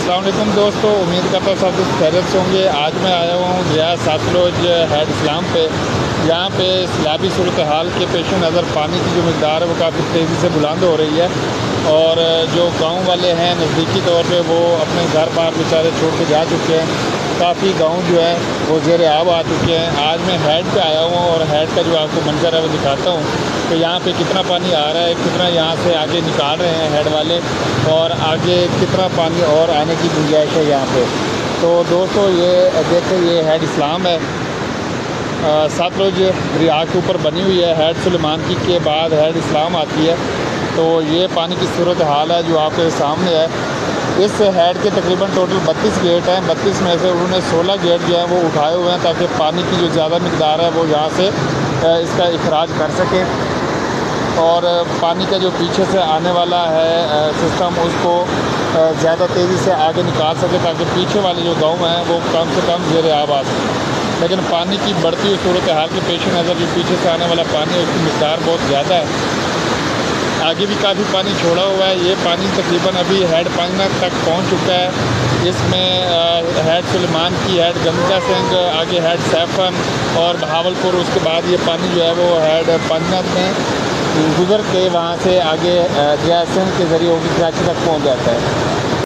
अस्सलाम वालेकुम दोस्तों, उम्मीद करता हूँ सब कुछ खैरियत से होंगे। आज मैं आया हुआ हूँ दरिया सतलुज हेड इस्लाम पे। यहाँ पे सैलाबी सूरत हाल के पेश नज़र पानी की जो मकदार है वो काफ़ी तेज़ी से बुलंद हो रही है और जो गांव वाले हैं नज़दीकी तौर पे वो अपने घर बार बेचारे छोड़ के जा चुके हैं। काफ़ी गांव जो है वो ज़ेर आब आ चुके हैं। आज मैं हेड पे आया हूँ और हेड का जो आपको मंजर है वो दिखाता हूँ कि यहाँ पे कितना पानी आ रहा है, कितना यहाँ से आगे निकाल रहे हैं हेड वाले और आगे कितना पानी और आने की गुंजाइश है यहाँ पे। तो दोस्तों ये देखें, ये हेड इस्लाम है, सतलुज दरिया के ऊपर बनी हुई है। हेड सुलेमान की के बाद हेड इस्लाम आती है। तो ये पानी की सूरत हाल है जो आपके सामने है। इस हेड के तकरीबन टोटल 32 गेट हैं। 32 में से उन्होंने 16 गेट जो हैं वो उठाए हुए हैं ताकि पानी की जो ज़्यादा मकदार है वो यहाँ से इसका इखराज कर सके और पानी का जो पीछे से आने वाला है सिस्टम उसको ज़्यादा तेज़ी से आगे निकाल सके ताकि पीछे वाले जो गाँव हैं वो कम से कम ज़ेर आब आ सकें। लेकिन पानी की बढ़ती हुई सूरत हाल के पेश नज़र जो पीछे से आने वाला पानी है उसकी मकदार बहुत ज़्यादा है। आगे भी काफ़ी पानी छोड़ा हुआ है। ये पानी तकरीबन अभी हेड पंगना तक पहुंच चुका है। इसमें हेड सुलेमान की, हेड गंगा सिंह, आगे हेड सैफन और बहावलपुर, उसके बाद ये पानी जो है वो हेड पंगना में गुजर के वहाँ से आगे दरिया सिंध के ज़रिए होगी कराची तक पहुँच जाता है।